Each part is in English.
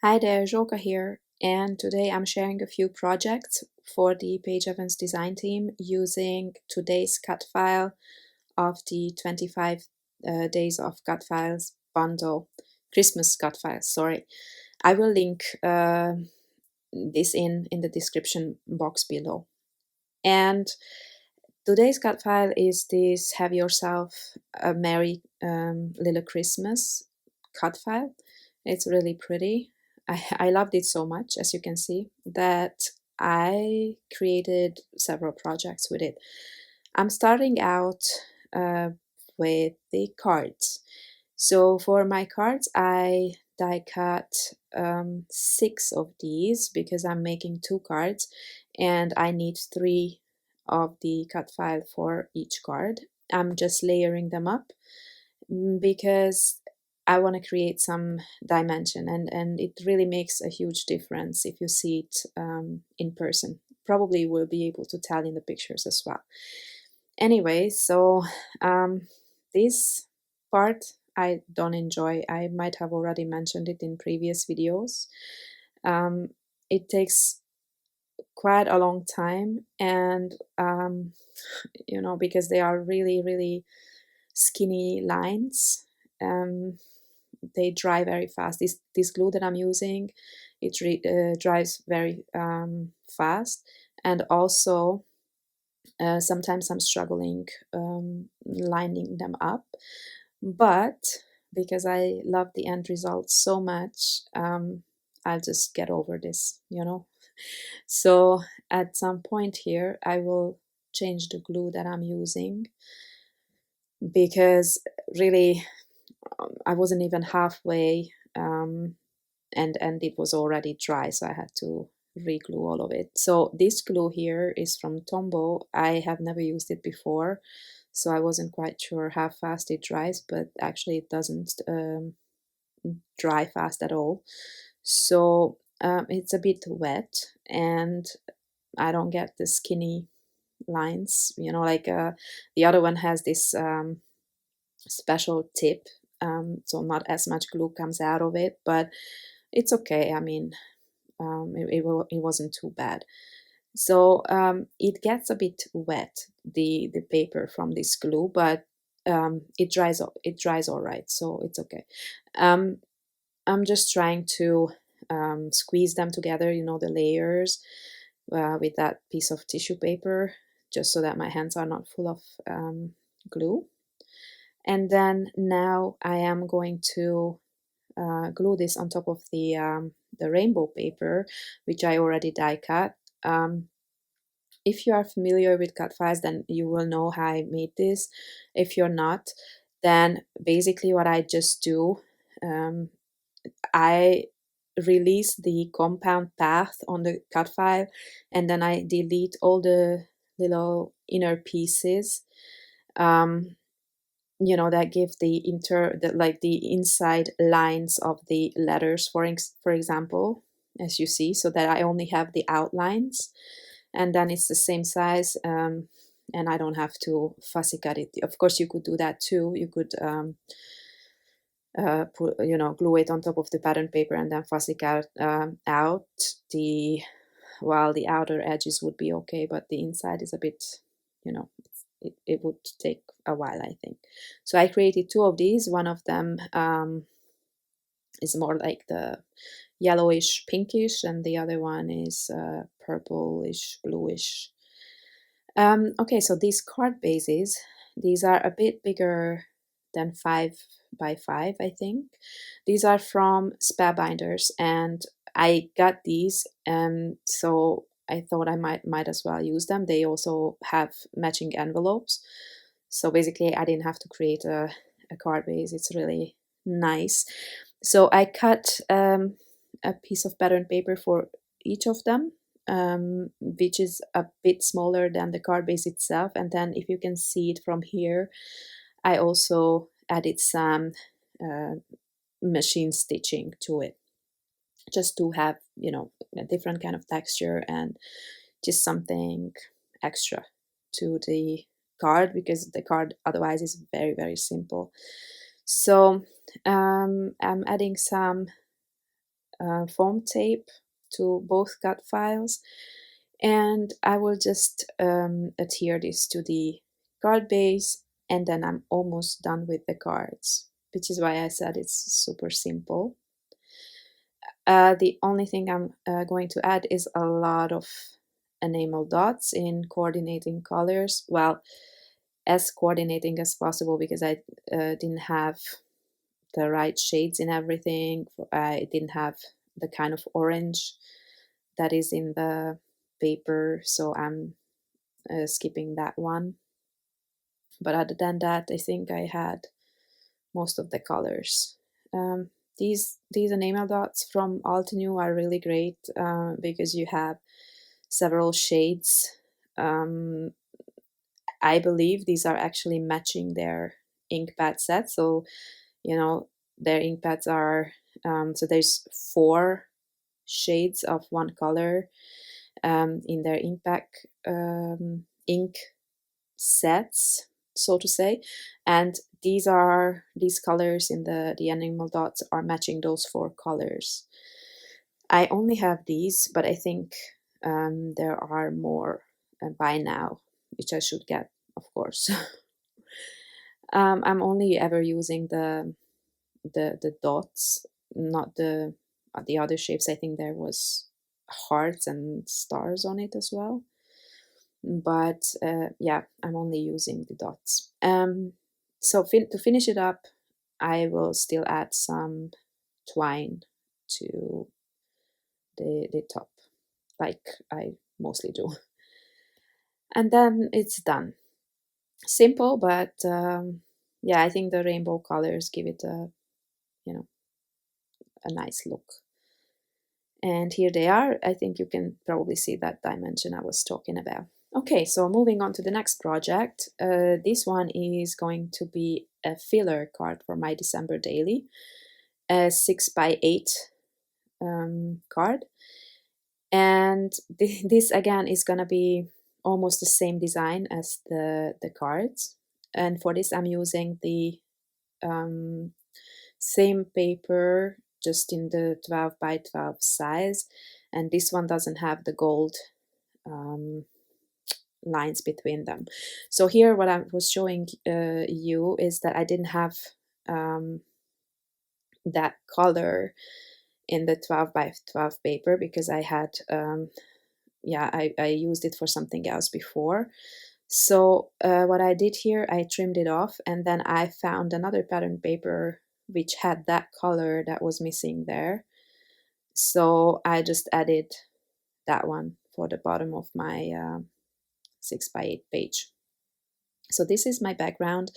Hi there, Joka here, and today I'm sharing a few projects for the Paige Evans design team using today's cut file of the 25 Days of Cut Files bundle, Christmas cut files, sorry. I will link this in the description box below. And today's cut file is this Have Yourself a Merry Little Christmas cut file. It's really pretty. I loved it so much, as you can see, that I created several projects with it. I'm starting out with the cards. So for my cards, I die cut 6 of these because I'm making 2 cards and I need 3 of the cut file for each card. I'm just layering them up because I want to create some dimension, and it really makes a huge difference if you see it in person. Probably will be able to tell in the pictures as well. Anyway, so this part I don't enjoy. I might have already mentioned it in previous videos. It takes quite a long time, and you know, because they are really skinny lines, they dry very fast. This glue that I'm using, it dries very fast, and also sometimes I'm struggling lining them up, but because I love the end result so much, I'll just get over this, you know. So at some point here, I will change the glue that I'm using because really I wasn't even halfway and it was already dry, so I had to re-glue all of it. So this glue here is from Tombow. I have never used it before, so I wasn't quite sure how fast it dries, but actually it doesn't dry fast at all. So it's a bit wet and I don't get the skinny lines, you know, like the other one has this special tip, so not as much glue comes out of it, but it's okay. I mean, it wasn't too bad. So it gets a bit wet, the paper from this glue, but it dries all right, so it's okay. I'm just trying to squeeze them together, you know, the layers with that piece of tissue paper, just so that my hands are not full of glue. And then now I am going to glue this on top of the rainbow paper, which I already die cut. If you are familiar with cut files, then you will know how I made this. If you're not, then basically what I just do, I release the compound path on the cut file, and then I delete all the little inner pieces. You know, that give like the inside lines of the letters, for example, as you see, so that I only have the outlines, and then it's the same size, and I don't have to fussy cut it. Of course, you could do that too. You could put, you know, glue it on top of the pattern paper and then fussy cut out the, while the outer edges would be okay, but the inside is a bit, you know, it would take a while, I think. So I created 2 of these. One of them is more like the yellowish pinkish, and the other one is purplish bluish. Okay, so these card bases, these are a bit bigger than 5 by 5, I think. These are from Spare Binders, and I got these, so I thought I might as well use them. They also have matching envelopes, so basically I didn't have to create a card base. It's really nice. So I cut a piece of pattern paper for each of them, which is a bit smaller than the card base itself. And then if you can see it from here, I also added some machine stitching to it, just to have, you know, a different kind of texture and just something extra to the card, because the card otherwise is very simple. So I'm adding some foam tape to both cut files, and I will just adhere this to the card base, and then I'm almost done with the cards, which is why I said it's super simple. The only thing I'm going to add is a lot of enamel dots in coordinating colors. Well, as coordinating as possible, because I didn't have the right shades in everything. I didn't have the kind of orange that is in the paper, so I'm skipping that one. But other than that, I think I had most of the colors. These enamel dots from Altenew are really great because you have several shades. I believe these are actually matching their ink pad set. So, you know, their ink pads are, so there's 4 shades of one color in their ink sets, so to say, and these colors in the enamel dots are matching those 4 colors. I only have these, but I think there are more by now, which I should get, of course. I'm only ever using the dots, not the other shapes. I think there was hearts and stars on it as well, but yeah, I'm only using the dots. So to finish it up, I will still add some twine to the top, like I mostly do, and then it's done. Simple, but yeah, I think the rainbow colors give it a, you know, a nice look. And here they are. I think you can probably see that dimension I was talking about. Okay, so moving on to the next project. This one is going to be a filler card for my December daily, a 6x8 card. And this again is gonna be almost the same design as the cards. And for this I'm using the same paper, just in the 12x12 size, and this one doesn't have the gold lines between them. So here what I was showing you is that I didn't have that color in the 12x12 paper because I had yeah, I used it for something else before. So what I did here, I trimmed it off, and then I found another pattern paper which had that color that was missing there. So I just added that one for the bottom of my 6x8 page. So this is my background,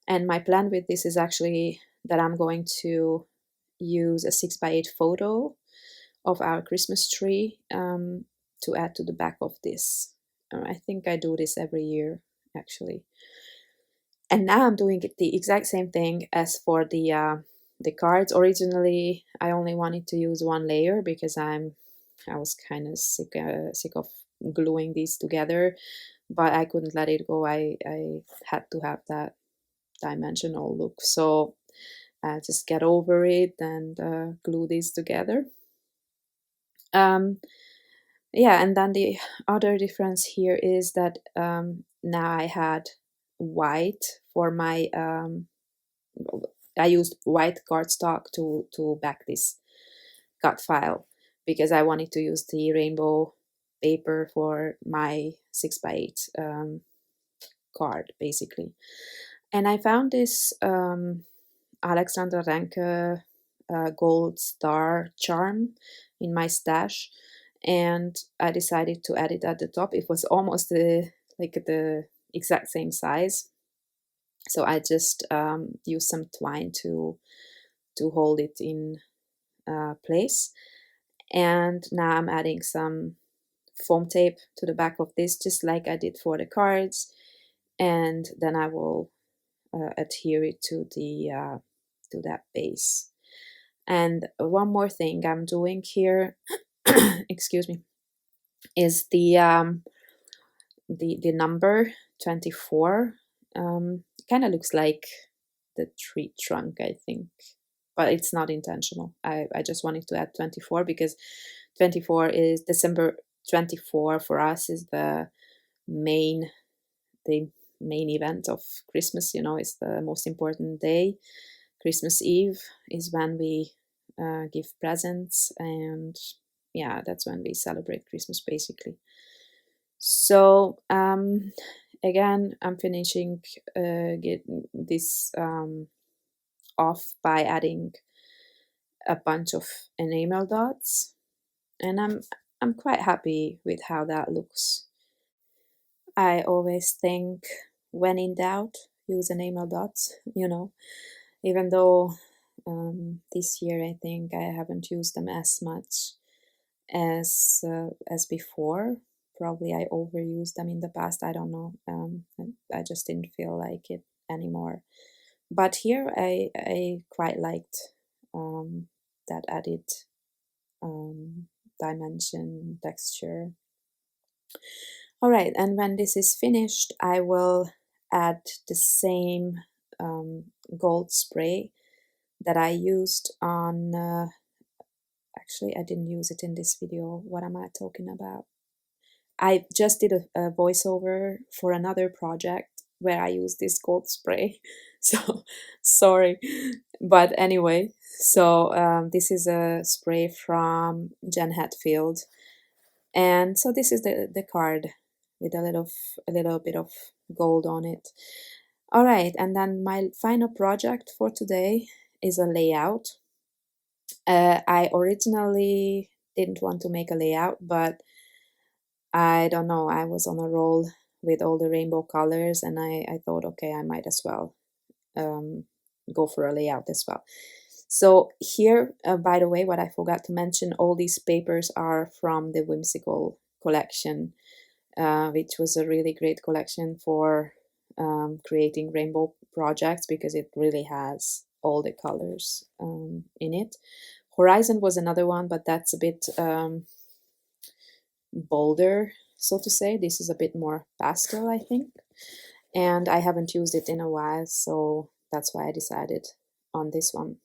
and my plan with this is actually that I'm going to use a 6x8 photo of our Christmas tree to add to the back of this. I think I do this every year, actually. And now I'm doing the exact same thing as for the cards. Originally, I only wanted to use 1 layer because I was kind of sick of gluing these together, but I couldn't let it go. I had to have that dimensional look. So I just get over it and glue these together. Yeah, and then the other difference here is that now I had white for my I used white cardstock to back this cut file because I wanted to use the rainbow paper for my 6x8 card, basically. And I found this Alexandra Ranke gold star charm in my stash, and I decided to add it at the top. It was almost like the exact same size, so I just used some twine to hold it in place. And now I'm adding some foam tape to the back of this, just like I did for the cards, and then I will adhere it to the to that base. And one more thing I'm doing here, excuse me, is the number 24. Kind of looks like the tree trunk, I think. but it's not intentional. I just wanted to add 24 because 24 is December 24 for us is main the main event of Christmas. You know, it's the most important day. Christmas Eve is when we give presents, and yeah, that's when we celebrate Christmas basically. So again, I'm finishing get this off by adding a bunch of enamel dots, and I'm quite happy with how that looks. I always think, when in doubt, use enamel dots, you know, even though this year I think I haven't used them as much as before. Probably I overused them in the past. I don't know. I just didn't feel like it anymore. But here I quite liked that added dimension, texture. All right, and when this is finished, I will add the same gold spray that I used on, actually I didn't use it in this video. What am I talking about? I just did a voiceover for another project where I used this gold spray. So sorry, but anyway, so this is a spray from Jen Hatfield, and so this is the card with a little bit of gold on it. All right, and then my final project for today is a layout. I originally didn't want to make a layout, but I don't know, I was on a roll with all the rainbow colors, and I thought, okay, I might as well go for a layout as well. So here, by the way, what I forgot to mention, all these papers are from the Whimsical collection, which was a really great collection for creating rainbow projects because it really has all the colors in it. Horizon was another one, but that's a bit bolder, so to say. This is a bit more pastel, I think, and I haven't used it in a while, so that's why I decided on this one.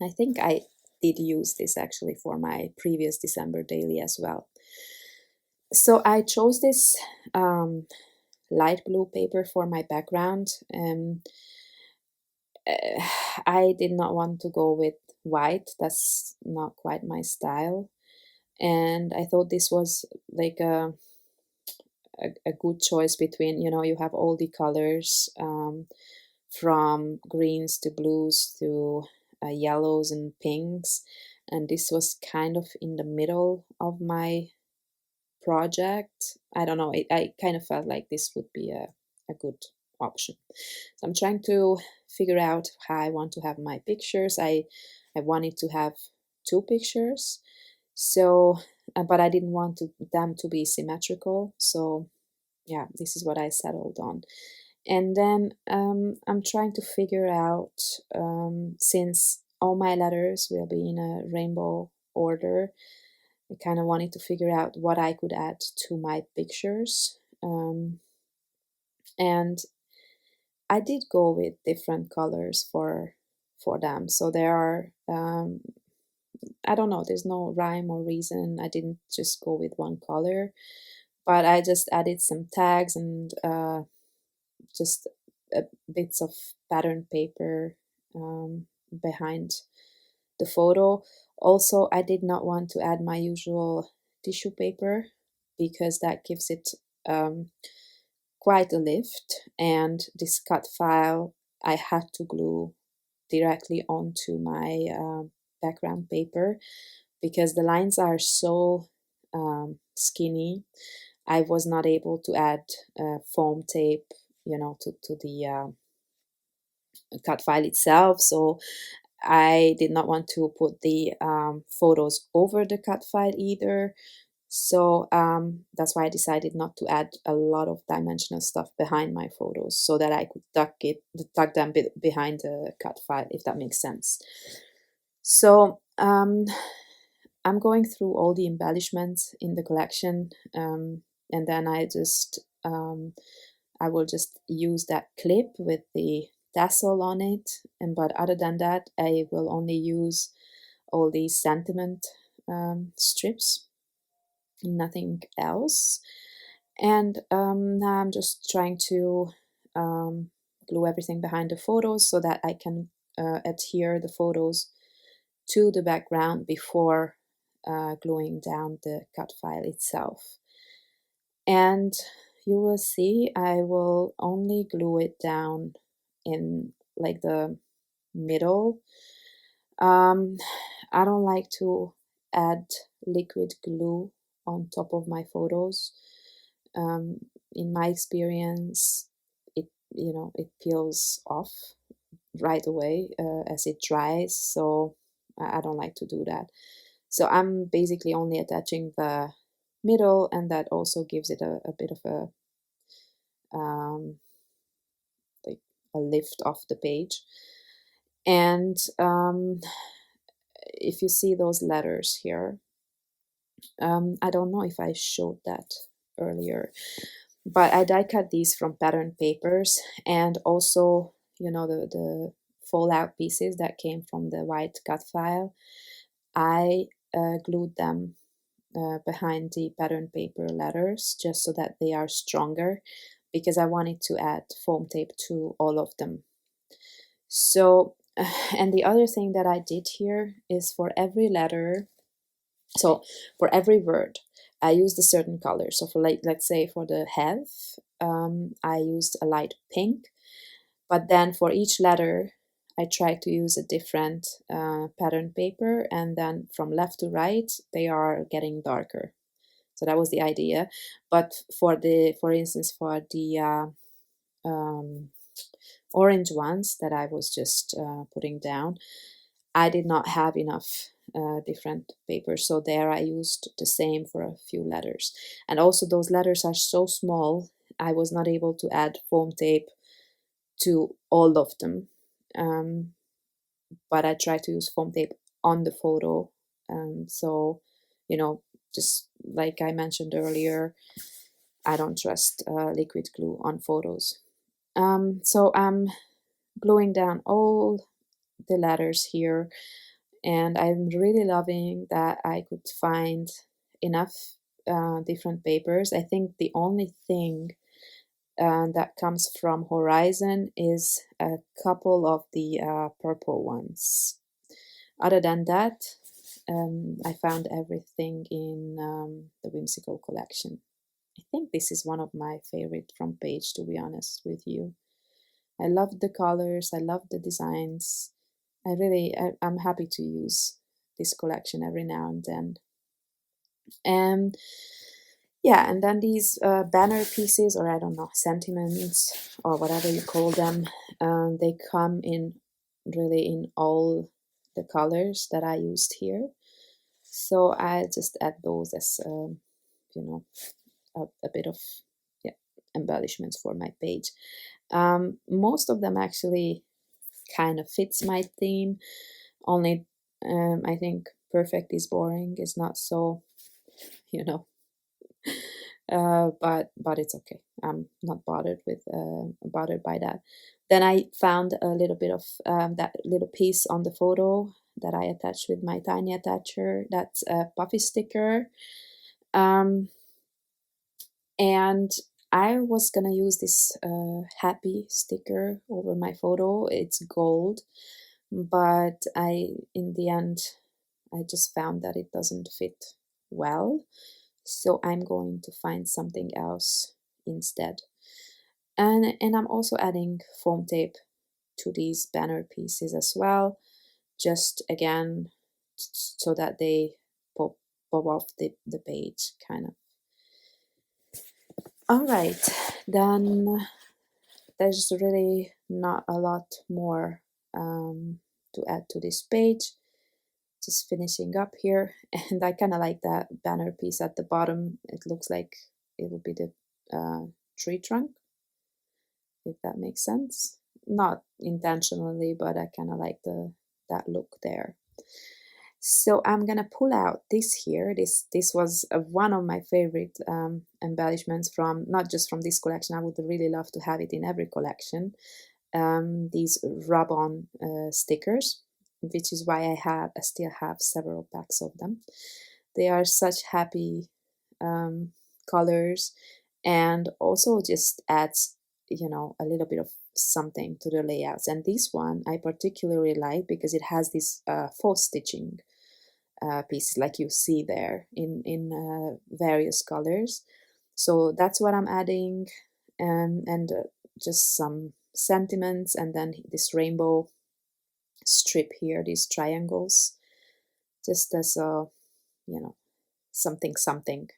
I think I did use this actually for my previous December daily as well. So I chose this light blue paper for my background. I did not want to go with white. That's not quite my style. And I thought this was like a good choice between, you know, you have all the colors from greens to blues to yellows and pinks. And this was kind of in the middle of my project. I don't know, I kind of felt like this would be a good option. So I'm trying to figure out how I want to have my pictures. I wanted to have two pictures, so but I didn't want them to be symmetrical. So yeah, this is what I settled on. And then I'm trying to figure out, since all my letters will be in a rainbow order, I kind of wanted to figure out what I could add to my pictures. And I did go with different colors for them. So there are, I don't know, there's no rhyme or reason. I didn't just go with one color, but I just added some tags and just bits of pattern paper behind the photo. Also, I did not want to add my usual tissue paper because that gives it quite a lift, and this cut file I had to glue directly onto my background paper because the lines are so skinny. I was not able to add foam tape, you know, to the cut file itself. So I did not want to put the photos over the cut file either. So that's why I decided not to add a lot of dimensional stuff behind my photos so that I could tuck them behind the cut file, if that makes sense. So I'm going through all the embellishments in the collection, and then I will just use that clip with the tassel on it, but other than that I will only use all these sentiment strips, nothing else. And now I'm just trying to glue everything behind the photos so that I can adhere the photos to the background before gluing down the cut file itself. And you will see I will only glue it down in like the middle. I don't like to add liquid glue on top of my photos. In my experience, it it peels off right away as it dries, so I don't like to do that. So I'm basically only attaching the middle, and that also gives it a bit of a like a lift off the page. And if you see those letters here, I don't know if I showed that earlier, but I die cut these from pattern papers, and also the fallout pieces that came from the white cut file. I glued them behind the pattern paper letters just so that they are stronger, because I wanted to add foam tape to all of them. So and the other thing that I did here is for every letter, so for every word I used a certain color. So for let's say for the have, I used a light pink, but then for each letter I tried to use a different pattern paper, and then from left to right they are getting darker. So that was the idea. But for instance, for the orange ones that I was just putting down, I did not have enough different papers, so there I used the same for a few letters. And also those letters are so small, I was not able to add foam tape to all of them, but I tried to use foam tape on the photo. So just like I mentioned earlier, I don't trust liquid glue on photos. So I'm gluing down all the letters here, and I'm really loving that I could find enough different papers. I think the only thing that comes from Horizon is a couple of the purple ones. Other than that, I found everything in the Whimsical collection. I think this is one of my favorite from Paige, to be honest with you. I love the colors, I love the designs. I'm happy to use this collection every now and then. And yeah, and then these banner pieces, or I don't know, sentiments, or whatever you call them, they come in really in all the colors that I used here. So I just add those as, a bit of embellishments for my page. Most of them actually kind of fits my theme, only I think perfect is boring is not so, but it's okay. I'm not bothered by that. Then I found a little bit of that little piece on the photo that I attached with my tiny attacher. That's a puffy sticker, and I was gonna use this happy sticker over my photo. It's gold, but in the end I just found that it doesn't fit well, so I'm going to find something else instead. And I'm also adding foam tape to these banner pieces as well, just again so that they pop off the page, kind of. All right, then there's really not a lot more to add to this page. Just finishing up here, and I kind of like that banner piece at the bottom. It looks like it will be the tree trunk, if that makes sense. Not intentionally, but I kind of like that look there. So I'm gonna pull out this here. This was one of my favorite embellishments from, not just from this collection. I would really love to have it in every collection. these rub-on stickers, which is why I still have several packs of them. They are such happy colors, and also just adds, a little bit of something to the layouts. And this one I particularly like because it has this false stitching pieces like you see there in various colors. So that's what I'm adding, and just some sentiments, and then this rainbow strip here, these triangles, just as a, something something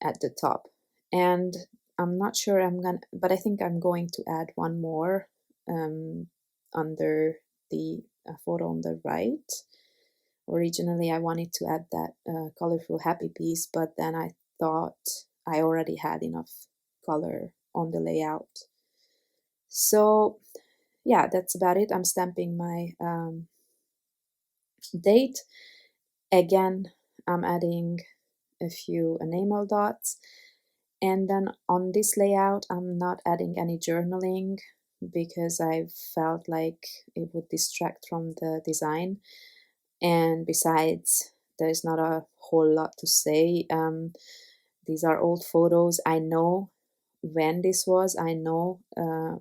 at the top. And I'm not sure but I think I'm going to add one more under the photo on the right. Originally, I wanted to add that colorful happy piece, but then I thought I already had enough color on the layout. So yeah, that's about it. I'm stamping my date. Again, I'm adding a few enamel dots. And then on this layout, I'm not adding any journaling because I felt like it would distract from the design. And besides, there's not a whole lot to say. These are old photos. I know when this was, I know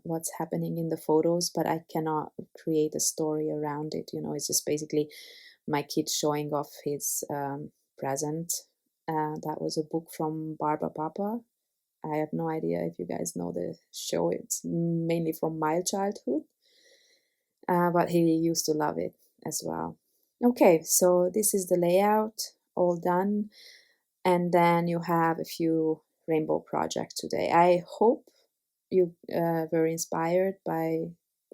what's happening in the photos, but I cannot create a story around it. It's just basically my kid showing off his present. That was a book from Barba Papa. I have no idea if you guys know the show. It's mainly from my childhood, but he used to love it as well. Okay, so this is the layout all done, and then you have a few rainbow projects today. I hope you were inspired by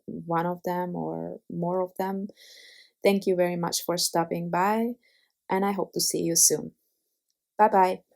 one of them or more of them. Thank you very much for stopping by, and I hope to see you soon. Bye bye.